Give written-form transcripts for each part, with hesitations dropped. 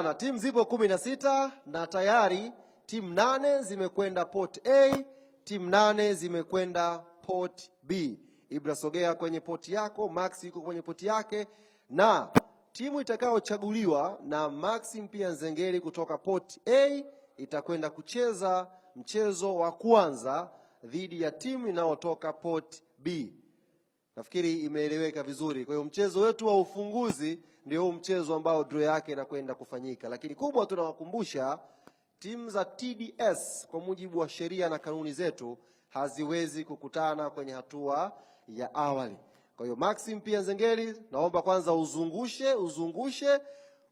Na timu zipo 16 na tayari timu 8 zimekwenda port A, timu 8 zimekwenda port B. Ibra, sogea kwenye port yako, Max yuko kwenye port yake, na timu itakayochaguliwa na Maxim pia Nzengeli kutoka port A itakwenda kucheza mchezo wa kwanza dhidi ya timu inayotoka port B. Nafikiri imeeleweka vizuri. Kwa hiyo mchezo wetu wa ufunguzi ndio huu mchezo ambao draw yake inakwenda kufanyika. Lakini kubwa tunawakumbusha timu za TDS kwa mujibu wa sheria na kanuni zetu haziwezi kukutana kwenye hatua ya awali. Kwa hiyo Maxim pia Nzengeli, naomba kwanza uzungushe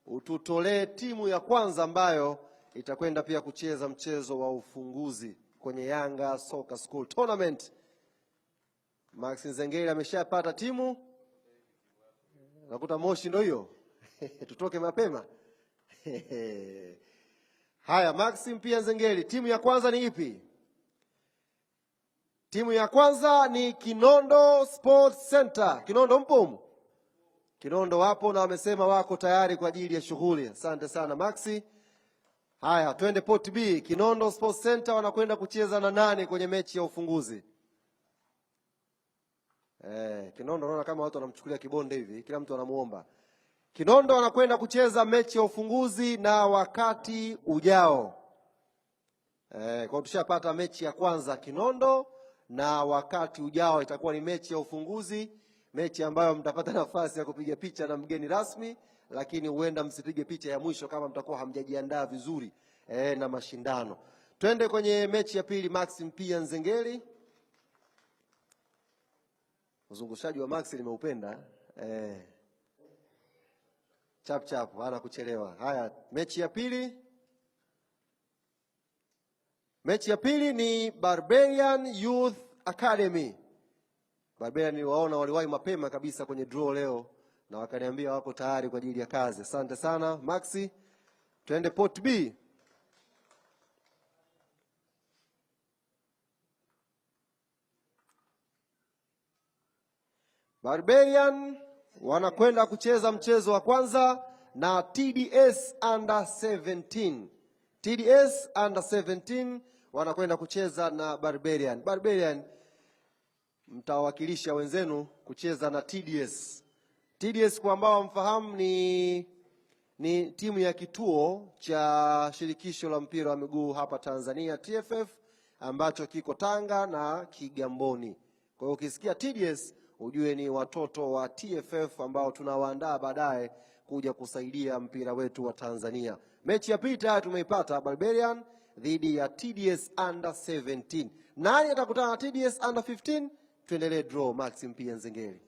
ututolee timu ya kwanza ambayo itakwenda pia kucheza mchezo wa ufunguzi kwenye Yanga Soccer School Tournament. Max Nzengeli ameshapata timu. Nakuta Moshi ndio hiyo. Tutoke mapema. Haya, Maxim pia Nzengeli, timu ya kwanza ni ipi? Timu ya kwanza ni Kinondo Sports Center. Kinondo mpo? Kinondo wapo na wamesema wako tayari kwa ajili ya shughuli. Asante sana Maxi. Haya, twende port B. Kinondo Sports Center wanakwenda kucheza na nani kwenye mechi ya ufunguzi? Kinondo naona kama watu wanamchukulia kibonde hivi, kila mtu anamuomba. Kinondo wanakwenda kucheza mechi ya ufunguzi na wakati ujao. Kwa tushapata mechi ya kwanza Kinondo na wakati ujao itakuwa ni mechi ya ufunguzi, mechi ambayo mtapata nafasi ya kupiga picha na mgeni rasmi, lakini huenda msipige picha ya mwisho kama mtakuwa hamjajiandaa vizuri na mashindano. Twende kwenye mechi ya pili, Maxim pia Nzengeli. Uzungushaji wa Max nimeupenda. Chap hana kuchelewa. Haya, mechi ya pili. Mechi ya pili ni Barbarian Youth Academy. Barbarian niwaona waliwahi mapema kabisa kwenye draw leo na wakaniambia wako tayari kwa ajili ya kazi. Asante sana Maxi. Twende port B. Barbarian wanakwenda kucheza mchezo wa kwanza na TDS Under 17. TDS Under 17 wanakwenda kucheza na Barbarian. Barbarian mtawakilisha wenzenu kucheza na TDS. TDS kwa ambao mfahamu ni timu ya kituo cha shirikisho la mpira wa miguu hapa Tanzania TFF ambacho kiko Tanga na Kigamboni. Kwa hiyo ukisikia TDS ujue ni watoto wa TFF ambao tunawaandaa baadaye kuja kusaidia mpira wetu wa Tanzania. Mechi ya pili tayari tumeipata, Barbarian dhidi ya TDS Under 17. Nani atakutana na TDS Under 15? Tuendelee draw Maxim pia Nzengeli.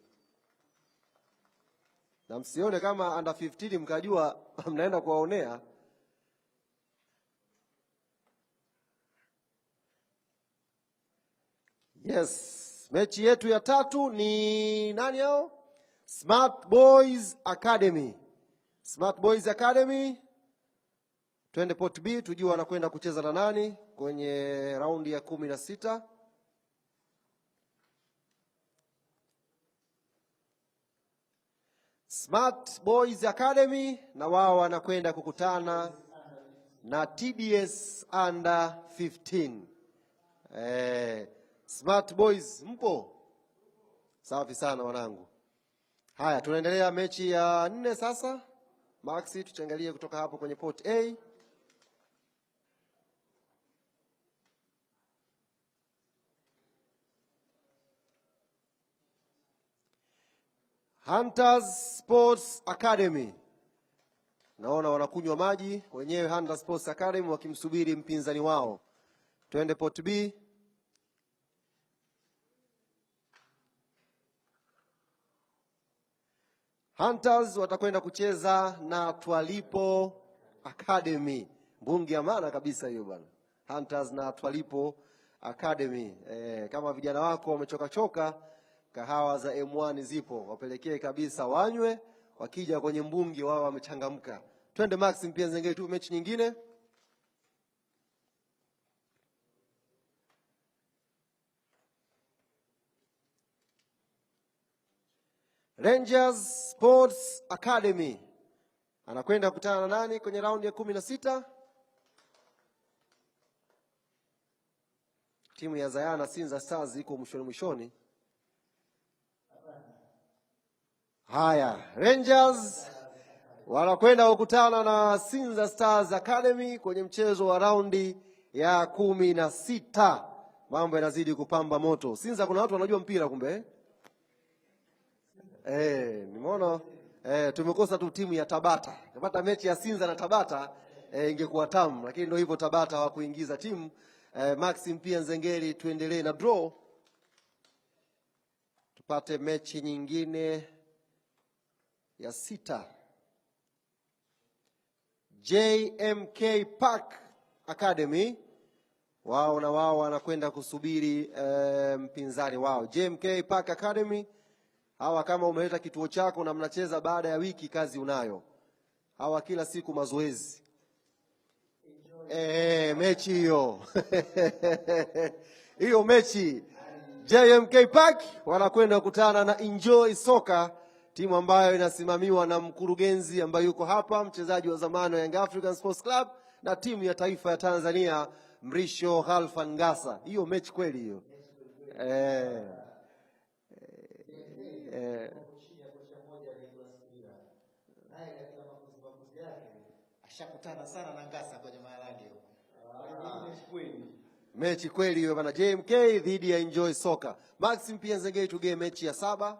Na msione kama Under 15 mkajua mnaenda kuwaonea. Yes. Mechi yetu ya tatu ni nani hao? Smart Boys Academy. Smart Boys Academy. Twende port B tujue wanakwenda kucheza na nani kwenye raundi ya 16. Smart Boys Academy na wao wanakwenda kukutana na TDS Under 15. Smart Boys mpo? Safi sana wanangu. Haya, tunaendelea mechi ya 4 sasa. Maxi, tuchangalie kutoka hapo kwenye port A. Hunters Sports Academy. Naona wanakunywa maji wenyewe Hunters Sports Academy wakimsubiri mpinzani wao. Twende port B. Hunters watakwenda kucheza na Twalipo Academy. Mbungi ya maana kabisa hiyo bwana. Hunters na Twalipo Academy. Kama vijana wako wamechoka, kahawa za M1 zipo. Wapelekee kabisa wanywe, wakija kwenye mbungi wao wamechangamka. Twende Maxim pia Nzengeli tu mechi nyingine. Rangers Sports Academy. anakwenda kukutana na nani kwenye raundi ya 16? Timu ya Zayana Sinza Stars iko mwishoni. Haya, Rangers wanakwenda kukutana na Sinza Stars Academy kwenye mchezo wa raundi ya 16. Mambo yanazidi kupamba moto. Sinza kuna watu wanajua mpira kumbe. Nimeona tumekosa tu timu ya Tabata. Tabata mechi ya Sinza na Tabata ingekuwa tamu, lakini ndio hivyo, Tabata hawakuingiza timu. Maxim pia Nzengeli, tuendelee na draw. Tupate mechi nyingine ya 6. JMK Park Academy wao na wao wanakwenda kusubiri mpinzani wao. JMK Park Academy hawa, kama umeleta kituo chako na mnacheza baada ya wiki, kazi unayo. Hawa kila siku mazoezi. Mechi hiyo hiyo mechi JMK Park wanakwenda kukutana na Enjoy Soccer, timu ambayo inasimamiwa na mkurugenzi ambaye yuko hapa, mchezaji wa zamani wa Young African Sports Club, na timu ya taifa ya Tanzania Mrisho Khalfan Ngasa. Hiyo mechi kweli hiyo. Ashakutana sana na Ngasa kwenye maharage huko. Mechi kweli hiyo bana, JMK dhidi ya Enjoy Soccer. Maxim pia Nzengeli, tugee mechi ya 7.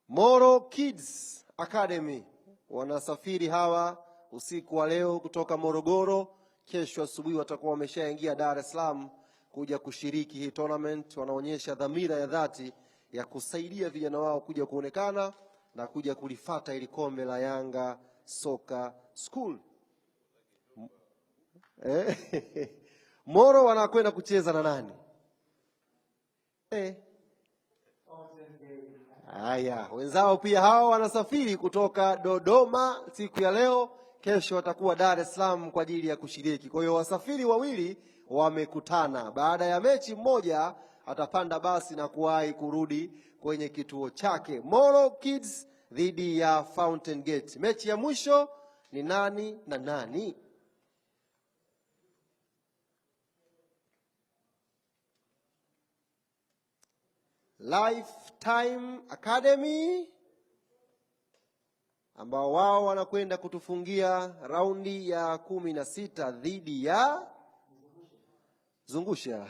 Moro Kids Academy wanasafiri hawa usiku wa leo kutoka Morogoro. Kesho asubuhi watakuwa wameshaingia Dar es Salaam kuja kushiriki hii tournament. Wanaonyesha dhamira ya dhati ya kusaidia vijana wao kuja kuonekana na kuja kulifata ili kombe la Yanga Soccer School. Moro wanakwenda kucheza na nani? Haya, wenzao pia hao wanasafiri kutoka Dodoma siku ya leo. Kesho watakuwa Dar es Salaam kwa ajili ya kushiriki. Kwa hiyo wasafiri wawili wamekutana. Baada ya mechi, mmoja atapanda basi na kuwahi kurudi kwenye kituo chake. Moro Kids dhidi ya Fountain Gate. Mechi ya mwisho ni nani na nani? Lifetime Academy ambao wao wanakwenda kutufungia raundi ya 16 dhidi ya Zungusha.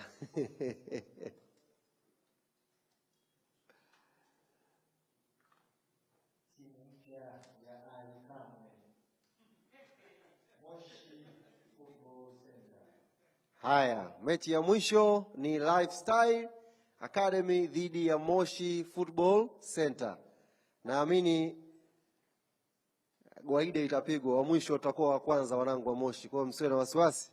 Haya, mechi ya mwisho ni Lifestyle Academy dhidi ya Moshi Football Center. Naamini gwaide itapigwa, wa mwisho utakuwa wa kwanza, wanangu wa Moshi. Kwa hiyo msiwe na wasiwasi.